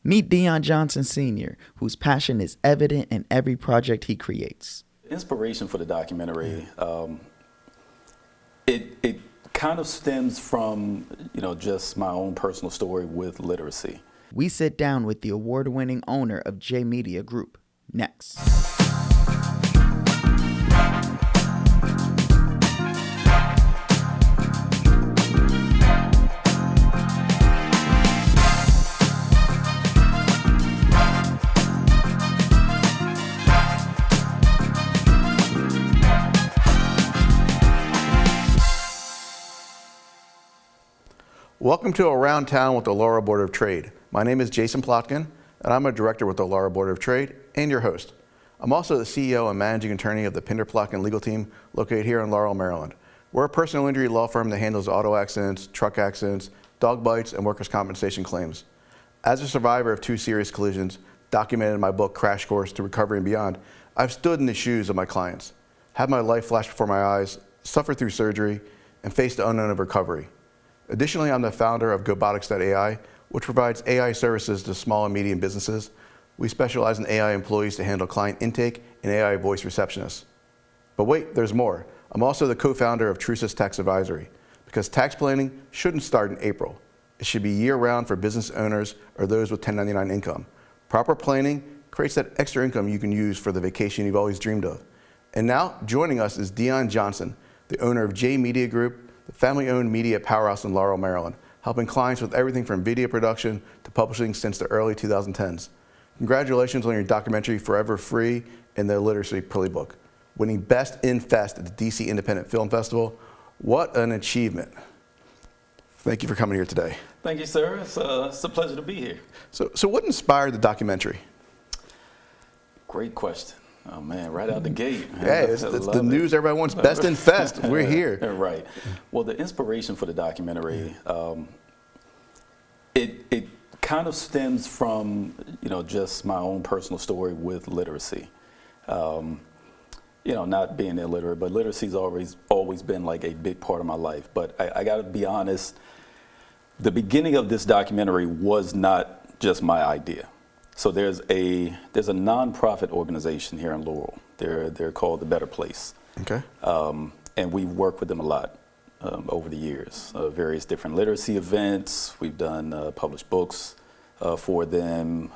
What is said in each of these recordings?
Meet Dion Johnson Sr., whose passion is evident in every project he creates. Inspiration for the documentary, it kind of stems from, just my own personal story with literacy. We sit down with the award-winning owner of J Media Group. Next. Welcome to Around Town with the Laurel Board of Trade. My name is Jason Plotkin, and I'm a director with the Laurel Board of Trade and your host. I'm also the CEO and managing attorney of the Pinder Plotkin Legal Team located here in Laurel, Maryland. We're a personal injury law firm that handles auto accidents, truck accidents, dog bites, and workers' compensation claims. As a survivor of 2 serious collisions, documented in my book, Crash Course to Recovery and Beyond, I've stood in the shoes of my clients, had my life flash before my eyes, suffered through surgery, and faced the unknown of recovery. Additionally, I'm the founder of GoBotics.ai, which provides AI services to small and medium businesses. We specialize in AI employees to handle client intake and AI voice receptionists. But wait, there's more. I'm also the co-founder of Trucis Tax Advisory, because tax planning shouldn't start in April. It should be year-round for business owners or those with 1099 income. Proper planning creates that extra income you can use for the vacation you've always dreamed of. And now, joining us is Dion Johnson, the owner of J Media Group, the family-owned media powerhouse in Laurel, Maryland, helping clients with everything from video production to publishing since the early 2010s. Congratulations on your documentary, Forever Free, and the Literacy Playbook, winning Best in Fest at the DC Independent Film Festival. What an achievement. Thank you for coming here today. Thank you, sir. It's a pleasure to be here. So what inspired the documentary? Great question. Oh man, right out the gate. Yeah, it's the news everybody wants. Best in Fest. We're here. Right. Well, the inspiration for the documentary, it kind of stems from, just my own personal story with literacy. Not being illiterate, but literacy's always been like a big part of my life. But I got to be honest, the beginning of this documentary was not just my idea. So there's a nonprofit organization here in Laurel. They're called The Better Place. Okay. And we've worked with them a lot over the years. Various different literacy events. We've done published books for them.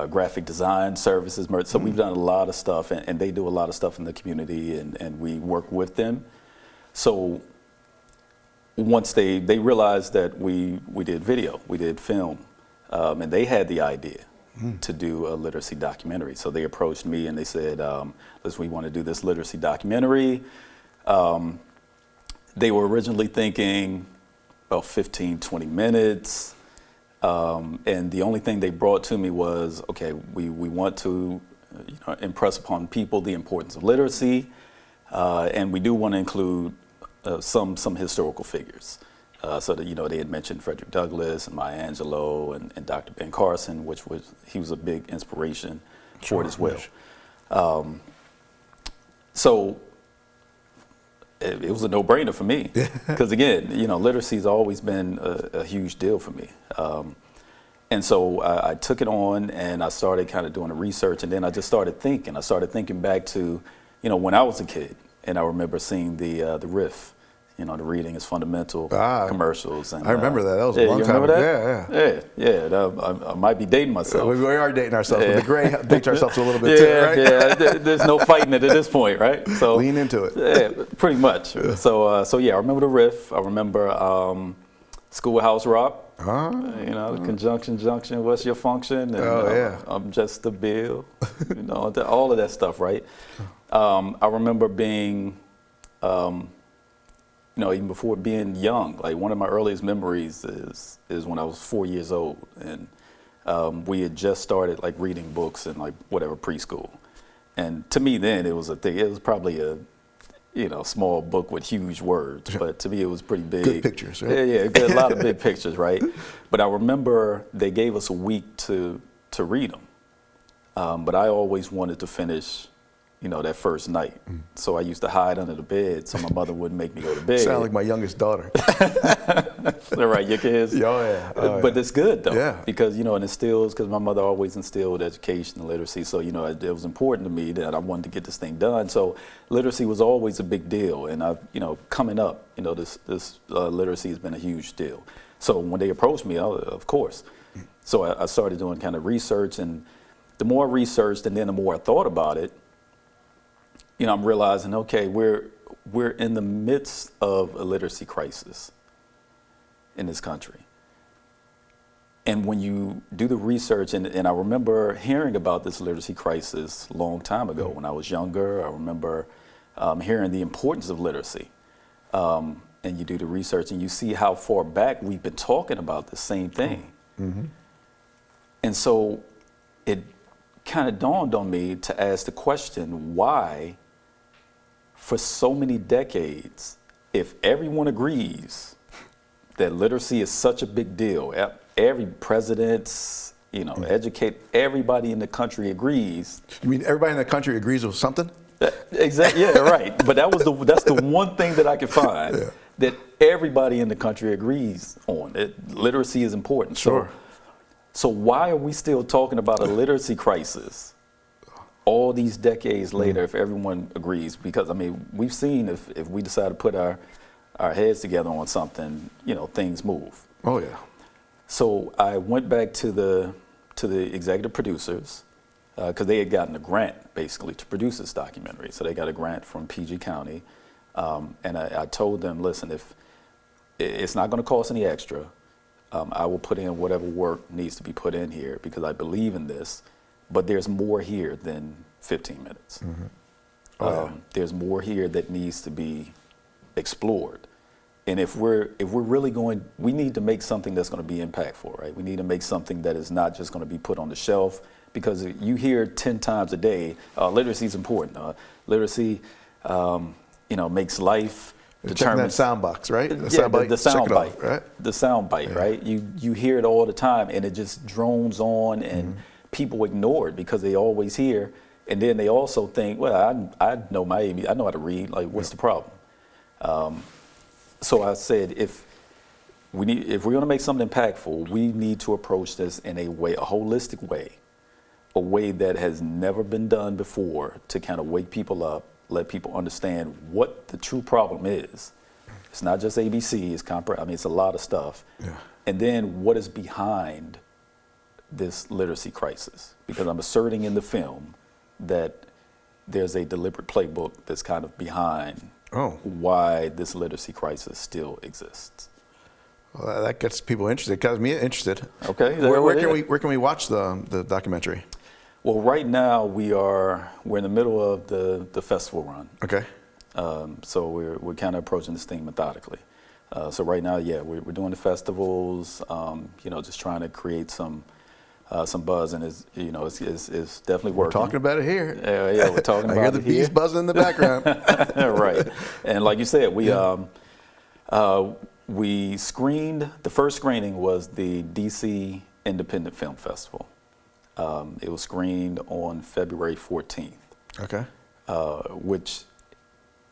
Graphic design services. So we've done a lot of stuff, and they do a lot of stuff in the community, and we work with them. So once they realized that we did video, we did film. And they had the idea to do a literacy documentary. So they approached me and they said, listen, we want to do this literacy documentary. They were originally thinking about 15, 20 minutes. And the only thing they brought to me was, okay, we want to impress upon people the importance of literacy. And we do want to include some historical figures. So that, they had mentioned Frederick Douglass and Maya Angelou and Dr. Ben Carson, he was a big inspiration for it as well. So it was a no-brainer for me, because again, literacy has always been a huge deal for me. And so I took it on and I started kind of doing the research, and then I just started thinking. I started thinking back to, when I was a kid, and I remember seeing the riff. The reading is fundamental commercials. And, I remember that. That was a long time ago. Yeah. I might be dating myself. We are dating ourselves. But the gray dates ourselves a little bit too, right? Yeah. There's no fighting it at this point, right? So lean into it. Yeah, pretty much. Yeah. So I remember the riff. I remember Schoolhouse Rock. The conjunction, junction. What's your function? And, I'm just a bill. All of that stuff, right? I remember being. Even before being young, like one of my earliest memories is when I was 4 years old, and we had just started like reading books in like whatever preschool, and to me then it was a thing. It was probably a small book with huge words, but to me it was pretty big. Good pictures, right? Yeah, a lot of big pictures, right? But I remember they gave us a week to read them, but I always wanted to finish the book. So I would that first night. So I used to hide under the bed so my mother wouldn't make me go to bed. Sound like my youngest daughter. All right, your kids? Oh, yeah. But it's good, though. Yeah. Because, it instills, because my mother always instilled education and literacy. So, it was important to me that I wanted to get this thing done. So literacy was always a big deal. And coming up, this literacy has been a huge deal. So when they approached me, of course. So I started doing kind of research, and the more I researched and then the more I thought about it, I'm realizing, okay, we're in the midst of a literacy crisis in this country. And when you do the research, and I remember hearing about this literacy crisis a long time ago when I was younger. I remember hearing the importance of literacy. And you do the research and you see how far back we've been talking about the same thing. And so it kind of dawned on me to ask the question, why, for so many decades, if everyone agrees that literacy is such a big deal, every president, educate, everybody in the country agrees. You mean everybody in the country agrees with something? Exactly. Yeah, right. But that's the one thing that I could find that everybody in the country agrees on. Literacy is important. Sure. So why are we still talking about a literacy crisis all these decades later if everyone agrees? Because, we've seen if we decide to put our heads together on something, things move. Oh, yeah. So I went back to the executive producers because they had gotten a grant, basically, to produce this documentary. So they got a grant from PG County. And I told them, listen, if it's not going to cost any extra, I will put in whatever work needs to be put in here because I believe in this. But there's more here than 15 minutes. There's more here that needs to be explored. And if we're really going, we need to make something that's going to be impactful, right? We need to make something that is not just going to be put on the shelf, because you hear 10 times a day, literacy is important. Literacy, makes life. Checking that sound box, right? The sound bite, right? The sound bite, right? You hear it all the time, and it just drones on, and people ignore it because they always hear, and then they also think, well, I know my ABC, I know how to read. Like, what's the problem? So I said, if we're going to make something impactful, we need to approach this in a holistic way, a way that has never been done before, to kind of wake people up, let people understand what the true problem is. It's not just ABC, it's a lot of stuff. Yeah. And then what is behind this literacy crisis? Because I'm asserting in the film that there's a deliberate playbook that's kind of behind why this literacy crisis still exists. Well, that gets people interested. Got me interested. Okay. Where can we watch the documentary? Well, right now we're in the middle of the festival run. Okay. So we're kind of approaching this thing methodically. So right now, we're doing the festivals. Just trying to create some buzz, and it's definitely working. We're talking about it here. Yeah, we're talking about it here. I hear the bees buzzing in the background. Right. And like you said, we screened. The first screening was the DC Independent Film Festival. It was screened on February 14th. Okay. Which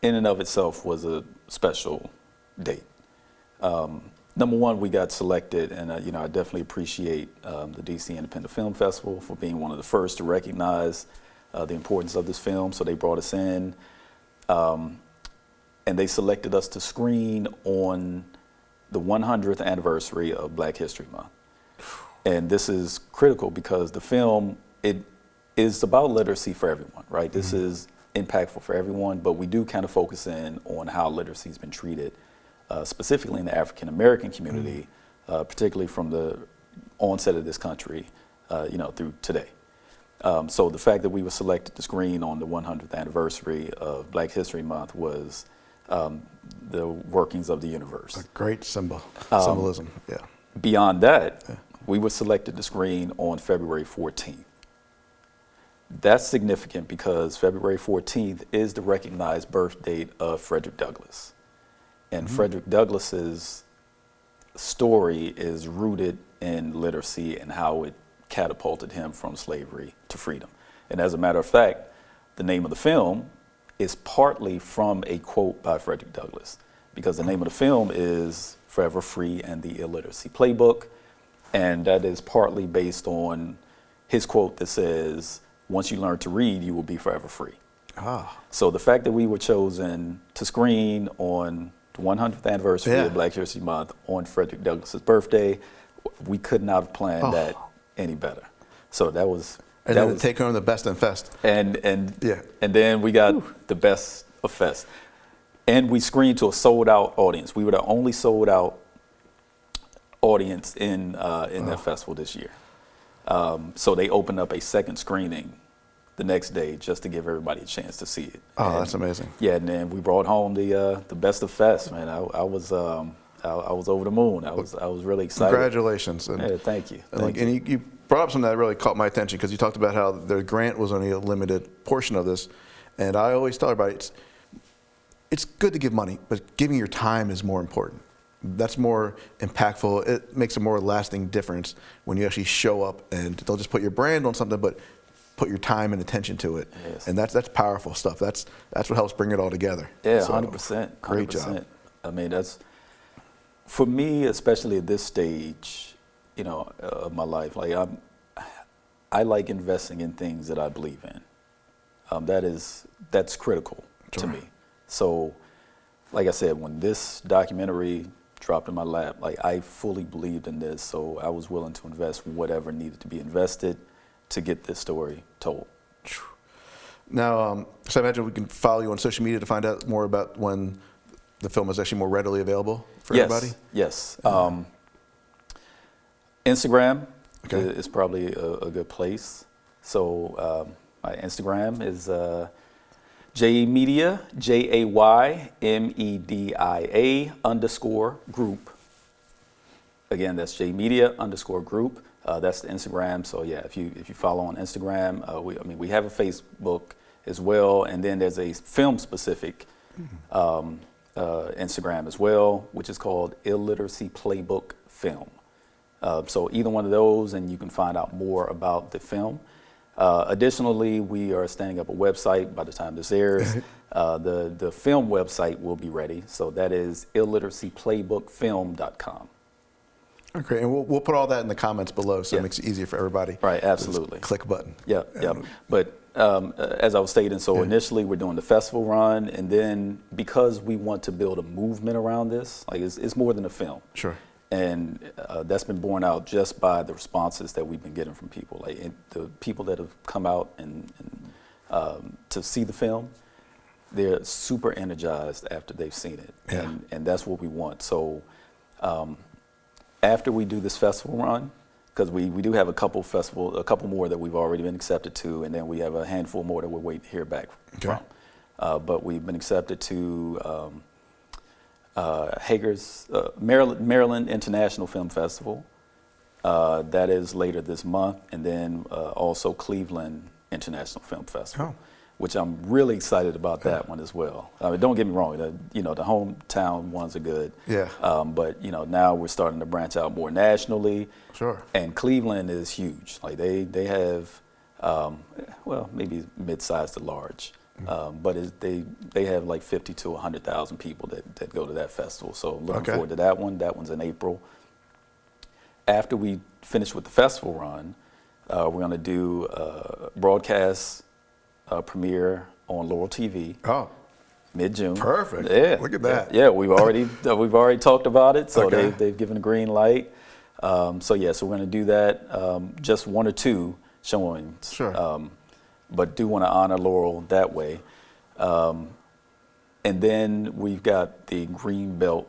in and of itself was a special date. Number one, we got selected, and I definitely appreciate the DC Independent Film Festival for being one of the first to recognize the importance of this film. So they brought us in, and they selected us to screen on the 100th anniversary of Black History Month. And this is critical because the film, it is about literacy for everyone, right? This is impactful for everyone, but we do kind of focus in on how literacy has been treated, specifically in the African American community, particularly from the onset of this country, through today. So the fact that we were selected to screen on the 100th anniversary of Black History Month was the workings of the universe. A great symbolism, yeah. Beyond that, we were selected to screen on February 14th. That's significant because February 14th is the recognized birth date of Frederick Douglass. And Frederick Douglass's story is rooted in literacy and how it catapulted him from slavery to freedom. And as a matter of fact, the name of the film is partly from a quote by Frederick Douglass, because the name of the film is Forever Free and the Illiteracy Playbook, and that is partly based on his quote that says, once you learn to read, you will be forever free. Ah. So the fact that we were chosen to screen on the 100th anniversary of Black History Month on Frederick Douglass's birthday, we could not have planned that any better. So that was... And then take home the best in Fest. And then we got the best of Fest. And we screened to a sold out audience. We were the only sold out audience in that festival this year. So they opened up a second screening the next day just to give everybody a chance to see it. Oh, and, that's amazing. Yeah, and then we brought home the best of Fest, man. I was over the moon. I was really excited. Congratulations. And, yeah, thank you. And you brought up something that really caught my attention, because you talked about how the grant was only a limited portion of this. And I always tell everybody, it's good to give money, but giving your time is more important. That's more impactful. It makes a more lasting difference when you actually show up, and don't just put your brand on something, but put your time and attention to it. Yes. And that's powerful stuff. That's what helps bring it all together. Yeah, so, 100%. Great job. I mean, that's, for me, especially at this stage, of my life, like I like investing in things that I believe in. That's critical to me. So, like I said, when this documentary dropped in my lap, like I fully believed in this, so I was willing to invest whatever needed to be invested to get this story told. Now, so I imagine we can follow you on social media to find out more about when the film is actually more readily available for everybody? Yes. Instagram is probably a good place. So my Instagram is JayMedia, JayMedia_group. Again, that's JayMedia_group. That's the Instagram. So yeah, if you follow on Instagram, we have a Facebook as well, and then there's a film specific Instagram as well, which is called Illiteracy Playbook Film. So either one of those, and you can find out more about the film. Additionally, we are standing up a website by the time this airs. The film website will be ready, so that is illiteracyplaybookfilm.com. Okay, and we'll put all that in the comments below, so it makes it easier for everybody. Right, absolutely. Click a button. Yeah. But as I was stating, so initially we're doing the festival run, and then because we want to build a movement around this, like it's more than a film. Sure. And that's been borne out just by the responses that we've been getting from people. Like the people that have come out and to see the film, they're super energized after they've seen it. Yeah. And that's what we want. So after we do this festival run, because we do have a couple more that we've already been accepted to, and then we have a handful more that we're waiting to hear back from. But we've been accepted to Hager's Maryland International Film Festival. That is later this month, and then also Cleveland International Film Festival, which I'm really excited about that one as well. Don't get me wrong, the hometown ones are good. Yeah. But now we're starting to branch out more nationally. Sure. And Cleveland is huge. Like they have, maybe mid-sized to large. But they have like 50 to 100,000 people that go to that festival. So looking forward to that one. That one's in April. After we finish with the festival run, we're going to do a broadcast premiere on Laurel TV. Mid-June. Perfect. Yeah. Look at that. Yeah, we've already talked about it. So they've given a green light. So we're going to do that. Just one or two showings. Sure. But do want to honor Laurel that way. And then we've got the Greenbelt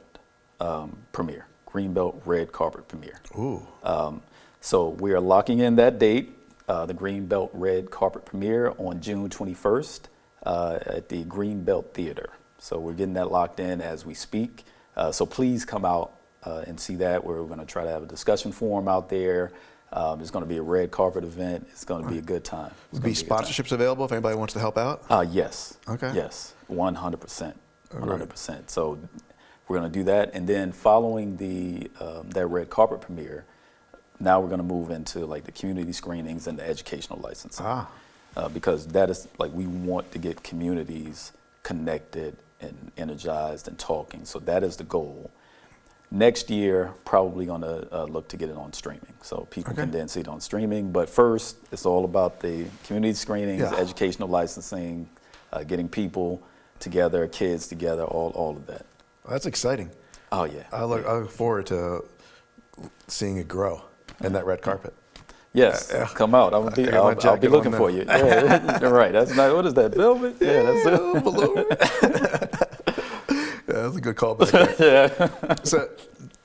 premiere, Greenbelt red carpet premiere. Ooh. So we are locking in that date, the Greenbelt red carpet premiere on June 21st at the Greenbelt Theater. So we're getting that locked in as we speak. So please come out and see that. We're going to try to have a discussion forum out there. It's going to be a red carpet event. It's going to be a good time. Will be sponsorships available if anybody wants to help out? Yes. Okay. Yes, 100%. 100%. So we're going to do that, and then following that red carpet premiere, now we're going to move into like the community screenings and the educational licensing. because that is like we want to get communities connected and energized and talking. So that is the goal. Next year, probably going to look to get it on streaming, so people can then see it on streaming. But first, it's all about the community screenings, educational licensing, getting people together, kids together, all of that. Well, that's exciting. Oh yeah. I look forward to seeing it grow in that red carpet. Yes, come out. I'll be looking for you. Yeah, you're right. That's not. What is that? Velvet? Yeah, that's it. Balloon. Yeah, that's a good callback. Yeah. So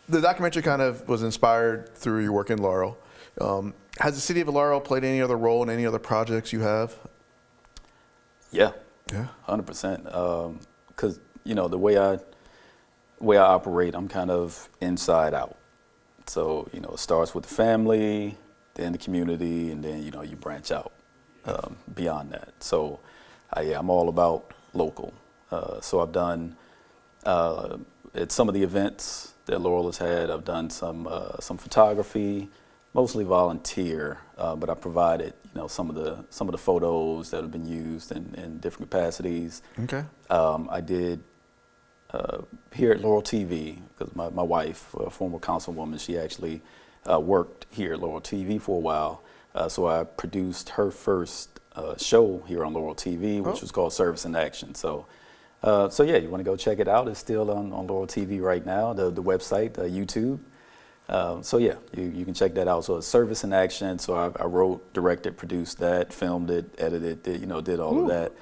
the documentary kind of was inspired through your work in Laurel. Has the city of Laurel played any other role in any other projects you have? Yeah. Yeah. 100%. Because the way I operate, I'm kind of inside out. So it starts with the family, then the community, and then you branch out beyond that. So I'm all about local. So I've done at some of the events that Laurel has had, I've done some photography, mostly volunteer, but I provided some of the photos that have been used in different capacities. Okay. I did here at Laurel TV, because my wife, a former councilwoman, she actually worked here at Laurel TV for a while. So I produced her first show here on Laurel TV, which was called Service in Action. So yeah, you want to go check it out. It's still on Laurel TV right now, the website, YouTube. So yeah, you can check that out. So it's Service in Action. So I wrote, directed, produced that, filmed it, edited it, did all of that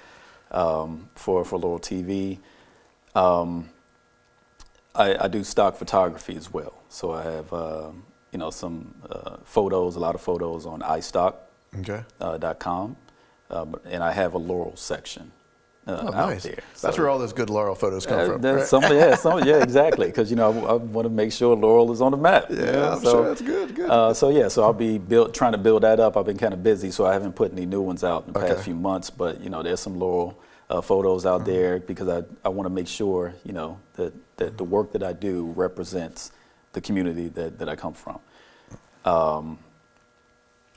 for Laurel TV. I do stock photography as well. So I have some photos, a lot of photos on iStock.com, and I have a Laurel section. Out there. That's where all those good Laurel photos come from. Right? Yeah, exactly. Because I want to make sure Laurel is on the map. Yeah, I'm sure that's good. So I'll be trying to build that up. I've been kind of busy, so I haven't put any new ones out in the past few months. But there's some Laurel photos out there because I want to make sure that the work that I do represents the community that I come from.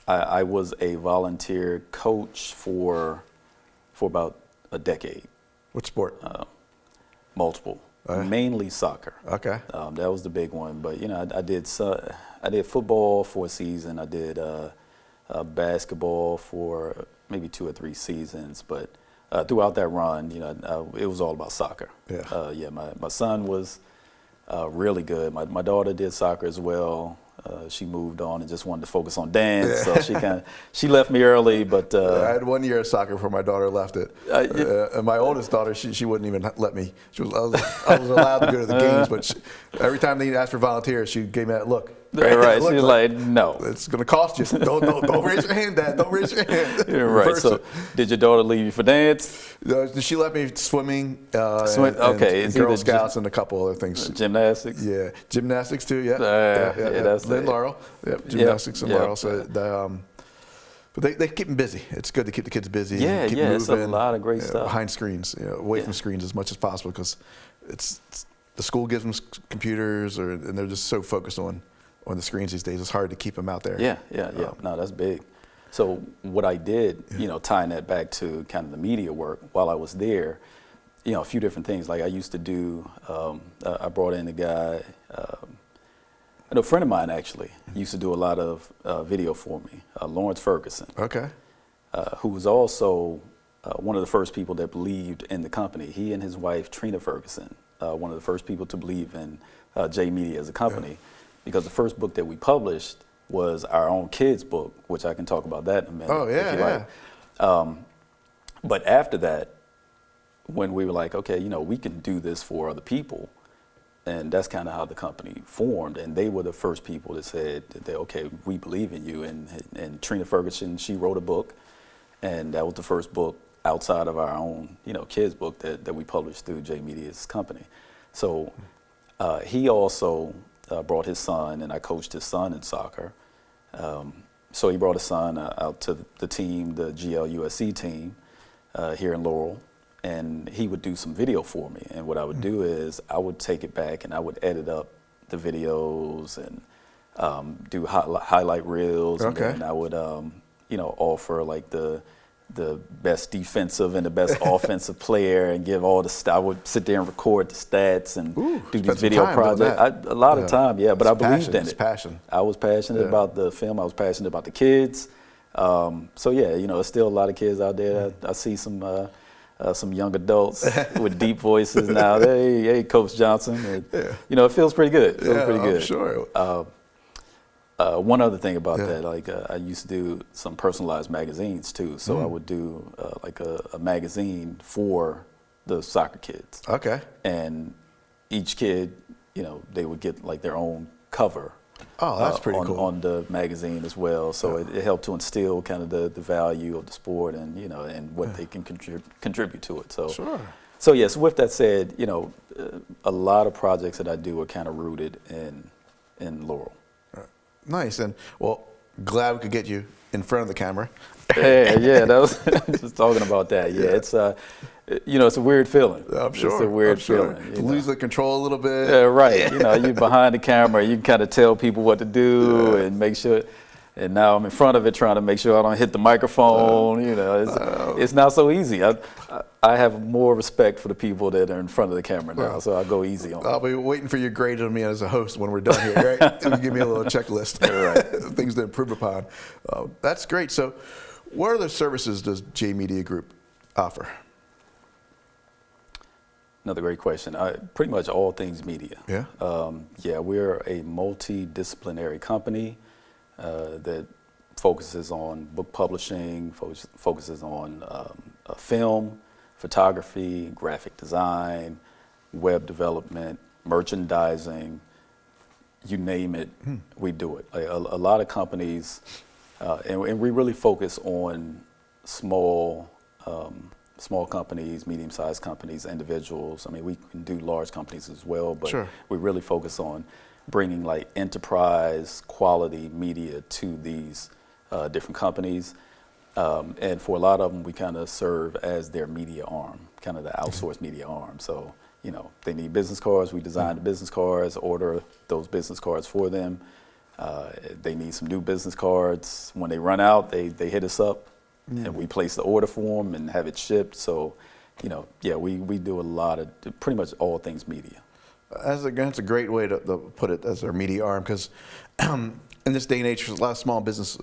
I was a volunteer coach for about a decade. What sport? Multiple, mainly soccer. Okay. That was the big one, but I did football for a season. I did basketball for maybe 2 or 3 seasons, but throughout that run, it was all about soccer. Yeah. My son was really good. My daughter did soccer as well. She moved on and just wanted to focus on dance, so she left me early. But I had 1 year of soccer before my daughter left it. And my oldest daughter, she wouldn't even let me. I was allowed to go to the games, but every time they asked for volunteers, she gave me that look. Right. She was like, no. It's going to cost you. Don't raise your hand, Dad. Don't raise your hand. You're right. So did your daughter leave you for dance? She let me swimming, and Girl Scouts, and a couple other things. Gymnastics? Yeah. Gymnastics, too, yeah. That's in Laurel. Yep, gymnastics in Laurel. So but they keep them busy. It's good to keep the kids busy. Yeah, keep it's a lot of great stuff. Behind screens, away from screens as much as possible, because the school gives them computers, and they're just so focused on the screens these days. It's hard to keep them out there. Yeah. No, that's big. So what I did, tying that back to kind of the media work while I was there, a few different things. Like I used to do, I brought in a guy, a friend of mine actually used to do a lot of video for me, Lawrence Ferguson. Okay. Who was also one of the first people that believed in the company. He and his wife, Trina Ferguson, one of the first people to believe in J Media as a company. Yeah. Because the first book that we published was our own kids' book, which I can talk about that in a minute. Oh, yeah, if you like. But after that, when we were like, okay, we can do this for other people, and that's kind of how the company formed. And they were the first people that said, okay, we believe in you. And Trina Ferguson, she wrote a book, and that was the first book outside of our own, kids' book that we published through J Media's company. So he also brought his son, and I coached his son in soccer. So he brought his son out to the team, the GLUSC team here in Laurel, and he would do some video for me. And what I would do is I would take it back and I would edit up the videos and do highlight reels. Okay. And then I would, offer like the the best defensive and the best offensive player and give all the I would sit there and record the stats and do these video projects. A lot of time, yeah, but I believed in it. It's passion. I was passionate about the film. I was passionate about the kids. So yeah, you know, there's still a lot of kids out there. I see some young adults with deep voices now. Hey, Coach Johnson. And, you know, it feels pretty good. It feels pretty good. I'm sure. One other thing about that, like I used to do some personalized magazines too. So I would do like a magazine for the soccer kids. Okay. And each kid, you know, they would get like their own cover. Oh, that's pretty cool. On the magazine as well. So it helped to instill kind of the value of the sport and, you know, and what they can contribute to it. So, so yes, with that said, you know, a lot of projects that I do are kind of rooted in Laurel. Nice. And well, glad we could get you in front of the camera. Yeah, that was just talking about that. Yeah, it's you know, it's a weird feeling. I'm sure. It's a weird feeling. To lose the control a little bit. Yeah, right. You know, you're behind the camera, you can kind of tell people what to do and make sure. And now I'm in front of it trying to make sure I don't hit the microphone. You know, it's not so easy. I have more respect for the people that are in front of the camera now, so I go easy on them. I'll be waiting for your grade on me as a host when we're done here, right? And you give me a little checklist, right? Things to improve upon. That's great. So what other services does J Media Group offer? Another great question. Pretty much all things media. Yeah? Yeah, we're a multidisciplinary company that focuses on book publishing, focuses on film, photography, graphic design, web development, merchandising, you name it, we do it. A lot of companies, and we really focus on small companies, medium-sized companies, individuals. I mean, we can do large companies as well, but we really focus on bringing like enterprise quality media to these different companies. And for a lot of them, we kind of serve as their media arm, kind of the outsourced media arm. So, you know, they need business cards, we design the business cards, order those business cards for them. They need some new business cards. When they run out, they hit us up. And we place the order for them and have it shipped. So, you know, yeah, we do a lot of pretty much all things media. That's a great way to put it, as our media arm, because in this day and age, there's a lot of small business,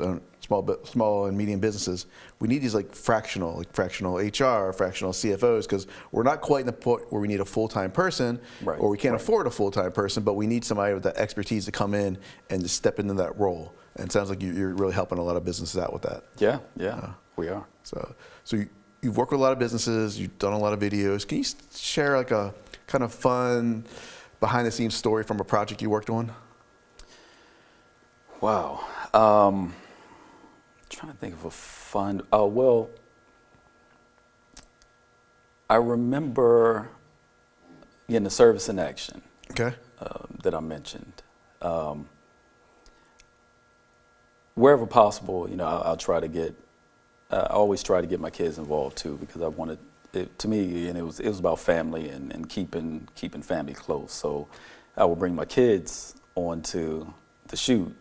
small and medium businesses. We need these like fractional HR, fractional CFOs, because we're not quite in the point where we need a full-time person, or we can't afford a full-time person, but we need somebody with that expertise to come in and just step into that role. And it sounds like you're really helping a lot of businesses out with that. Yeah, we are. So you've worked with a lot of businesses, you've done a lot of videos. Can you share like a kind of fun behind-the-scenes story from a project you worked on? Wow. Trying to think of a fun. Oh, well, I remember getting the service in action that I mentioned. Wherever possible, you know, I'll try to get. I always try to get my kids involved too, because I wanted it, to me, and it was about family and keeping family close. So I would bring my kids onto the shoot,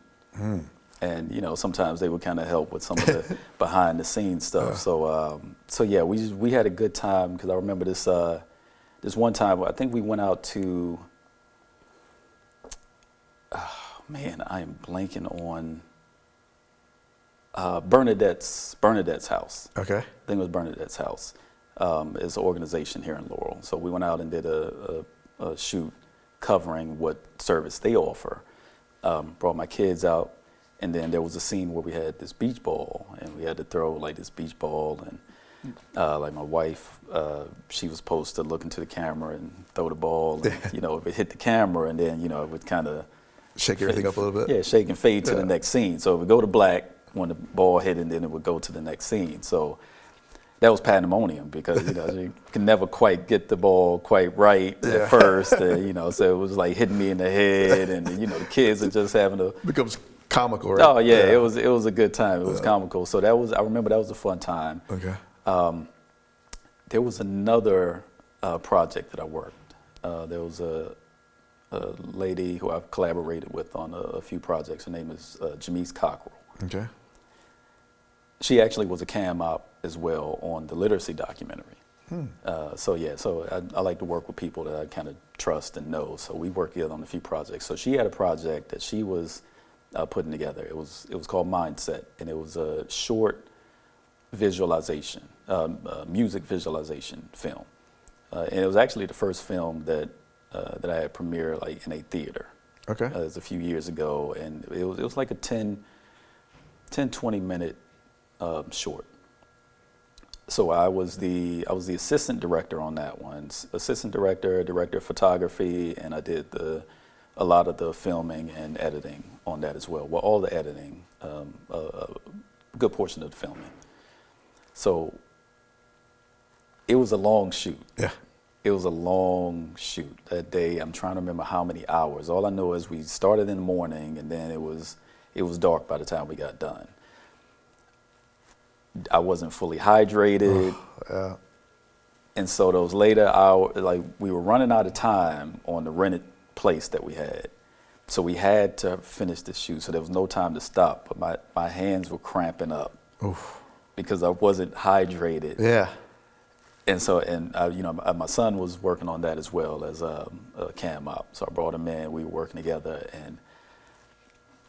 and you know, sometimes they would kind of help with some of the behind the scenes stuff. So yeah, we had a good time, because I remember this one time I think we went out to. Man, I am blanking on. Bernadette's house. Okay. I think it was Bernadette's house. It's an organization here in Laurel. So we went out and did a shoot covering what service they offer. Brought my kids out, and then there was a scene where we had this beach ball, and we had to throw like this beach ball, and like my wife, she was supposed to look into the camera and throw the ball, and you know, if it hit the camera, and then you know, it would kind of shake everything up a little bit. Yeah, shake and fade to the next scene. So it would go to black when the ball hit, and then it would go to the next scene. So that was pandemonium, because you know, you can never quite get the ball quite right at first, you know, so it was like hitting me in the head, and you know, the kids are just having to becomes comical, right? Oh yeah, it was a good time. It was comical. So I remember that was a fun time. Okay. There was another project that I worked. There was a lady who I've collaborated with on a few projects. Her name is Jamise Cockrell. Okay. She actually was a cam op as well on the literacy documentary. So I like to work with people that I kind of trust and know. So we worked together on a few projects. So she had a project that she was putting together. It was called Mindset, and it was a short visualization, music visualization film. And it was actually the first film that I had premiered like in a theater. Okay. It was a few years ago, and it was like a 20 minute short. So I was the assistant director on that one, assistant director of photography, and I did a lot of the filming and editing on that as well. Well, all the editing, a good portion of the filming. So it was a long shoot. Yeah. It was a long shoot that day. I'm trying to remember how many hours. All I know is we started in the morning, and then it was dark by the time we got done. I wasn't fully hydrated. Yeah. And so those later hours, like we were running out of time on the rented place that we had. So we had to finish the shoot. So there was no time to stop, but my hands were cramping up. Oof. Because I wasn't hydrated. Yeah. And so, my son was working on that as well as a cam op. So I brought him in, we were working together, and,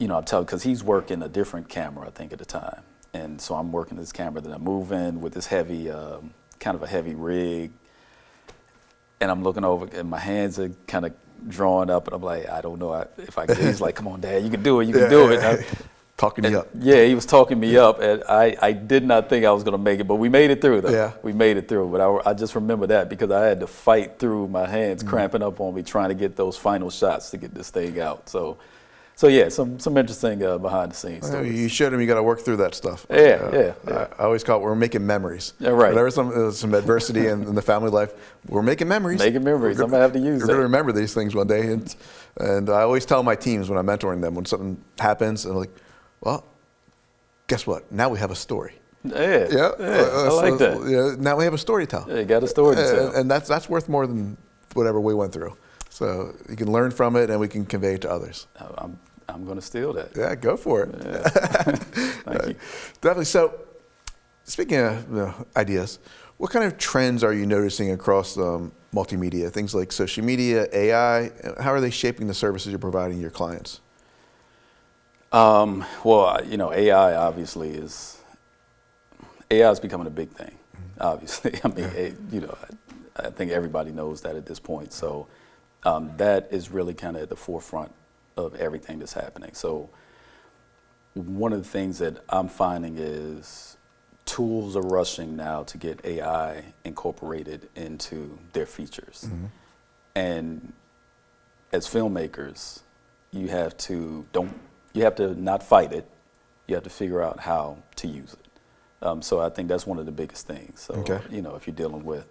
I'm telling, because he's working a different camera, I think, at the time. And so I'm working this camera that I'm moving with this heavy, kind of a heavy rig. And I'm looking over, and my hands are kind of drawn up, and I'm like, I don't know if I can. He's like, come on, Dad, you can do it, you can do it. Talking you up. Yeah, he was talking me up, and I did not think I was going to make it, but we made it through, though. Yeah. We made it through, but I just remember that because I had to fight through my hands cramping up on me trying to get those final shots to get this thing out. So yeah, some interesting behind the scenes stories. You showed him you got to work through that stuff. Yeah. I always call it we're making memories. Yeah, right. Whenever some adversity in the family life, we're making memories. Making memories. I'm going to have to use it. We're going to remember these things one day. And I always tell my teams when I'm mentoring them, when something happens, and I'm like, well, guess what? Now we have a story. Yeah. I like that. Yeah, now we have a story to tell. Yeah, you got a story to tell. And that's worth more than whatever we went through. So you can learn from it, and we can convey it to others. I'm going to steal that. Yeah, go for it. Yeah. Thank you. Definitely. So speaking of ideas, what kind of trends are you noticing across multimedia? Things like social media, AI, how are they shaping the services you're providing your clients? Well, AI obviously is becoming a big thing. Obviously, I mean, I think everybody knows that at this point. So that is really kind of at the forefront of everything that's happening. So one of the things that I'm finding is tools are rushing now to get AI incorporated into their features. Mm-hmm. And as filmmakers, you have to not fight it. You have to figure out how to use it. So I think that's one of the biggest things. So, okay. If you're dealing with,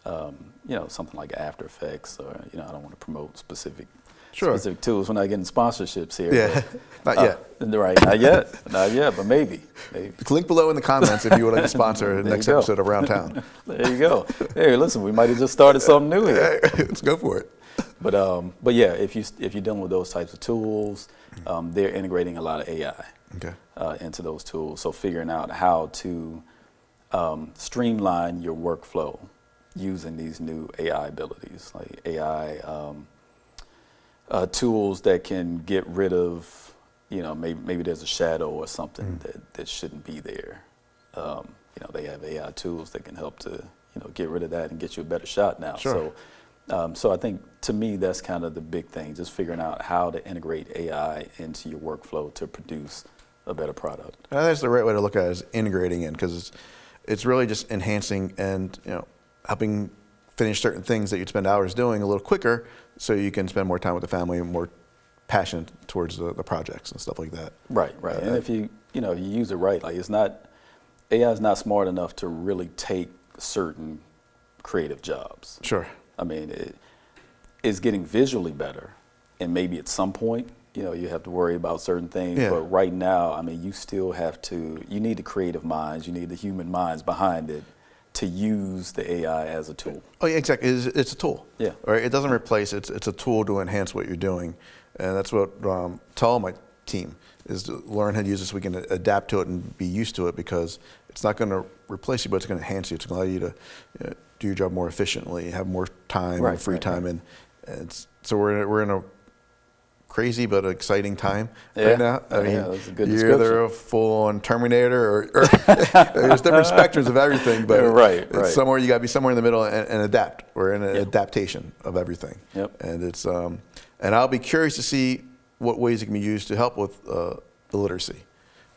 something like After Effects, or, I don't want to promote specific tools. We're not getting sponsorships here. Yeah, not yet. Right, not yet, but maybe. Link below in the comments if you would like to sponsor the next episode of Around Town. There you go. Hey, listen, we might have just started something new here. Let's go for it. But yeah, if you're dealing with those types of tools, they're integrating a lot of AI into those tools. So figuring out how to streamline your workflow using these new AI abilities, like AI tools that can get rid of, maybe there's a shadow or something that shouldn't be there. They have AI tools that can help to, get rid of that and get you a better shot now. Sure. So I think, to me, that's kind of the big thing, just figuring out how to integrate AI into your workflow to produce a better product. I think that's the right way to look at it, is integrating in, because it's really just enhancing and helping finish certain things that you'd spend hours doing a little quicker, so you can spend more time with the family and more passion towards the projects and stuff like that. Right. And if you use it right, like AI is not smart enough to really take certain creative jobs. Sure. I mean, it's getting visually better, and maybe at some point, you have to worry about certain things. Yeah. But right now, I mean, you still you need the creative minds, you need the human minds behind it to use the AI as a tool. Oh, yeah, exactly. It's a tool. Yeah. Right. It doesn't replace. It's a tool to enhance what you're doing, and that's what tell all my team, is to learn how to use it so we can adapt to it and be used to it, because it's not going to replace you, but it's going to enhance you. It's going to allow you to do your job more efficiently, have more time, and free time. And so we're in a crazy but exciting time right now. I mean, that's a good you're either a full-on Terminator, or there's different spectrums of everything, but it's somewhere you got to be somewhere in the middle and adapt. We're in an adaptation of everything. And it's and I'll be curious to see what ways it can be used to help with the literacy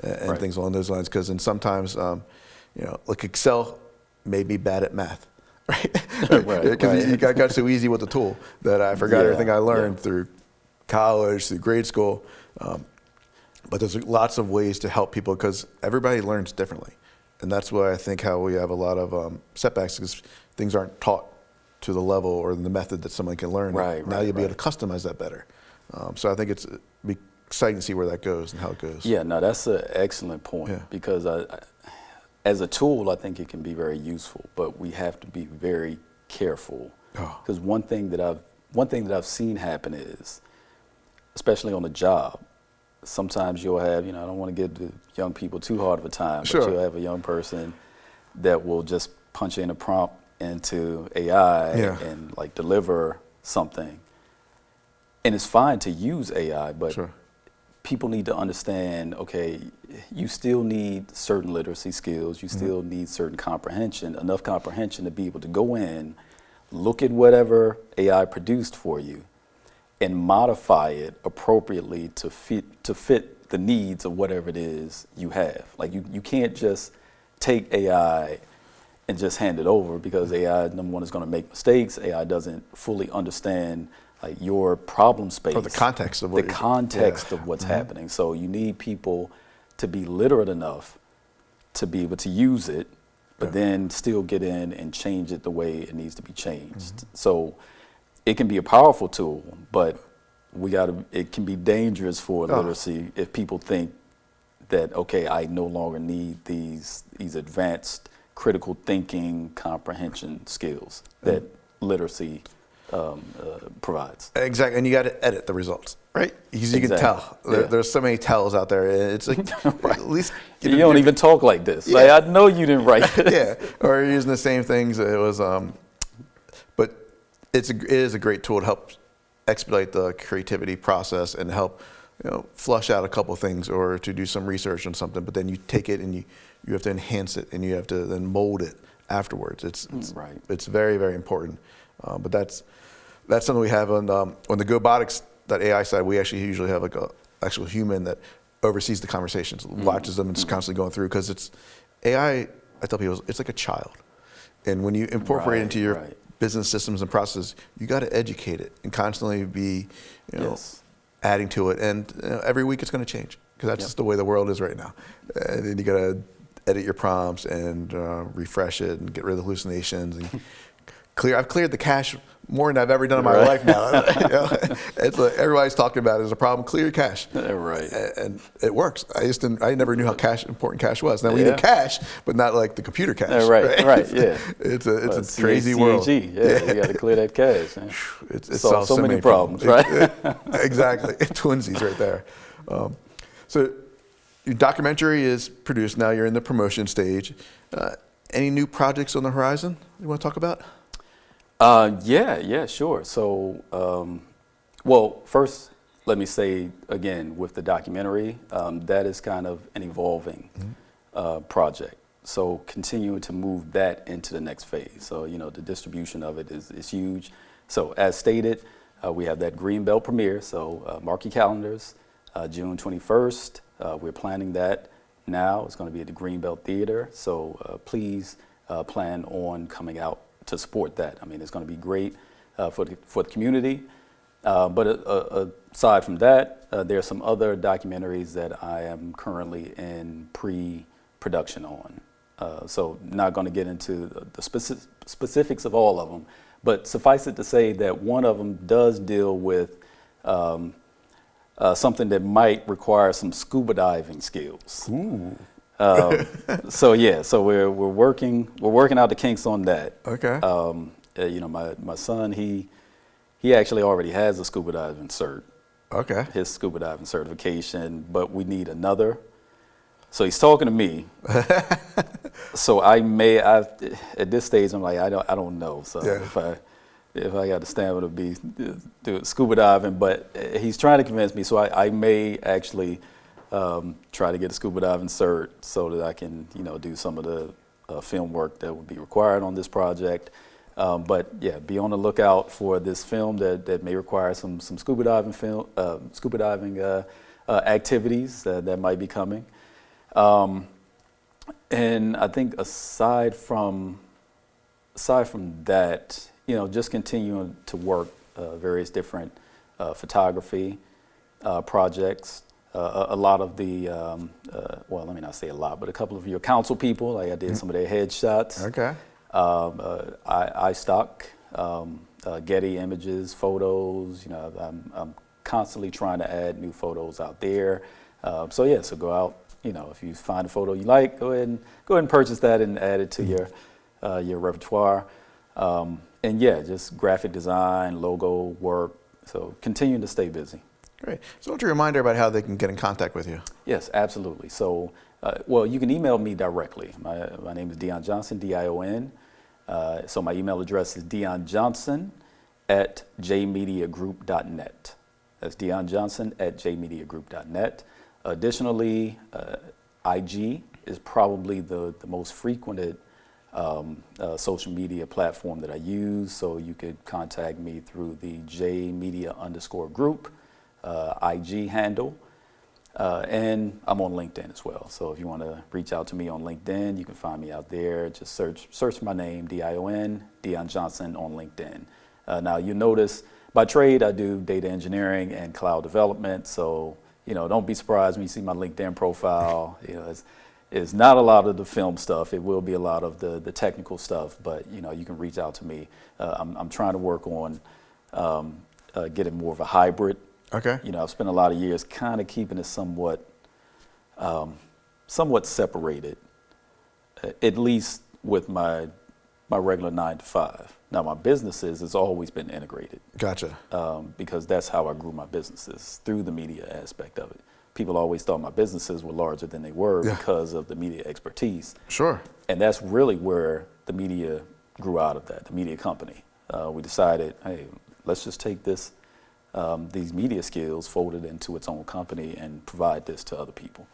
and things along those lines. Because sometimes, like Excel made me bad at math, right? Because you got so easy with the tool that I forgot everything I learned through college, through grade school. But there's lots of ways to help people, because everybody learns differently. And that's why I think how we have a lot of setbacks, because things aren't taught to the level or the method that someone can learn. Now you'll be able to customize that better. So I think it's be exciting to see where that goes and how it goes. Yeah, no, that's an excellent point, because as a tool, I think it can be very useful, but we have to be very careful. Because one thing that I've seen happen is, especially on the job, sometimes you'll have, I don't want to give the young people too hard of a time, but you'll have a young person that will just punch in a prompt into AI and like deliver something. And it's fine to use AI, but people need to understand, okay, you still need certain literacy skills, you still need certain comprehension, enough comprehension to be able to go in, look at whatever AI produced for you, and modify it appropriately to fit the needs of whatever it is you have. Like you can't just take AI and just hand it over, because AI, number one, is going to make mistakes. AI doesn't fully understand like your problem space, or the context of what's happening. So you need people to be literate enough to be able to use it, but then still get in and change it the way it needs to be changed. So it can be a powerful tool, but it can be dangerous for literacy if people think that, okay, I no longer need these advanced critical thinking comprehension skills that literacy provides. Exactly, and you got to edit the results, right? Because you can tell. There's so many tells out there. It's like, at least you don't even talk like this. Like, I know you didn't write this. Or you're using the same things. It was, but it is a great tool to help expedite the creativity process and help flush out a couple things, or to do some research on something. But then you take it and you have to enhance it, and you have to then mold it afterwards. It's very, very important. But that's something we have on the GoBotics.ai side. We actually usually have like a actual human that oversees the conversations, watches them, and just constantly going through, because it's AI. I tell people it's like a child, and when you incorporate it into your business systems and processes, you got to educate it and constantly be adding to it. And every week it's going to change, because that's just the way the world is right now. And then you got to edit your prompts and refresh it and get rid of the hallucinations. And I've cleared the cache more than I've ever done in my life now. It's like everybody's talking about it as a problem. Clear your cache. And it works. I never knew how important cache was. Now we need cache, but not like the computer cache. It's a crazy world. You got to clear that cache. It's so many problems, right? Exactly. Twinsies right there. So your documentary is produced. Now you're in the promotion stage. Any new projects on the horizon you want to talk about? Sure. So, well, first, let me say again, with the documentary, that is kind of an evolving project. So continuing to move that into the next phase. So, the distribution of it is huge. So as stated, we have that Greenbelt premiere. So mark your calendars, June 21st. We're planning that now. It's going to be at the Greenbelt Theater. So please plan on coming out to support that. I mean, it's going to be great for the community. But aside from that, there are some other documentaries that I am currently in pre-production on. So not going to get into the specifics of all of them, but suffice it to say that one of them does deal with something that might require some scuba diving skills. Ooh. So we're working out the kinks on that. Okay. My son, he actually already has a scuba diving cert. Okay. his scuba diving certification, but we need another. So he's talking to me. So at this stage, I'm like, I don't know. So if I got the stamina to do scuba diving, but he's trying to convince me. So I may actually try to get a scuba diving cert so that I can, do some of the film work that would be required on this project. But yeah, be on the lookout for this film that may require some scuba diving activities that might be coming. And I think aside from that, just continuing to work various different photography projects. A lot of the, well, let me not say a lot, but a couple of your council people, like I did some of their headshots. Okay. iStock, Getty Images, photos. I'm constantly trying to add new photos out there. So go out. If you find a photo you like, go ahead and purchase that and add it to your repertoire. And just graphic design, logo work. So continue to stay busy. Great. So why don't you remind everybody how they can get in contact with you? Yes, absolutely. So, you can email me directly. My name is Dion Johnson, D-I-O-N. So my email address is dionjohnson@jmediagroup.net. That's dionjohnson@jmediagroup.net. Additionally, IG is probably the most frequented social media platform that I use. So you could contact me through the jmedia_group IG handle. And I'm on LinkedIn as well. So if you want to reach out to me on LinkedIn, you can find me out there. Just search my name, D-I-O-N, Dion Johnson on LinkedIn. Now you notice by trade, I do data engineering and cloud development. So, don't be surprised when you see my LinkedIn profile. It's not a lot of the film stuff. It will be a lot of the technical stuff, but you can reach out to me. I'm trying to work on getting more of a hybrid. Okay. I've spent a lot of years kind of keeping it somewhat separated, at least with my regular 9 to 5. Now my businesses has always been integrated. Gotcha. Because that's how I grew my businesses, through the media aspect of it. People always thought my businesses were larger than they were because of the media expertise. Sure. And that's really where the media grew out of that, the media company. We decided, hey, let's just take these media skills, fold it into its own company, and provide this to other people.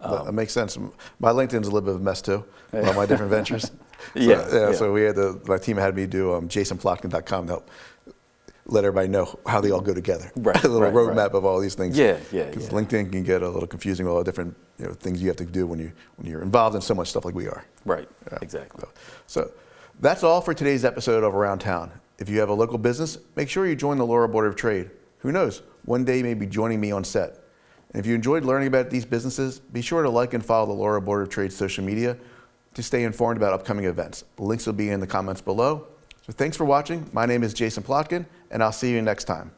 That makes sense. My LinkedIn's a little bit of a mess too, all my different ventures. So we had my team had me do jasonplotkin.com to help let everybody know how they all go together. Right, a little roadmap of all these things. Because LinkedIn can get a little confusing with all the different things you have to do when you're involved in so much stuff like we are. Right, exactly. So that's all for today's episode of Around Town. If you have a local business, make sure you join the Laurel Board of Trade. Who knows, one day you may be joining me on set. And if you enjoyed learning about these businesses, be sure to like and follow the Laurel Board of Trade social media to stay informed about upcoming events. The links will be in the comments below. So thanks for watching. My name is Jason Plotkin, and I'll see you next time.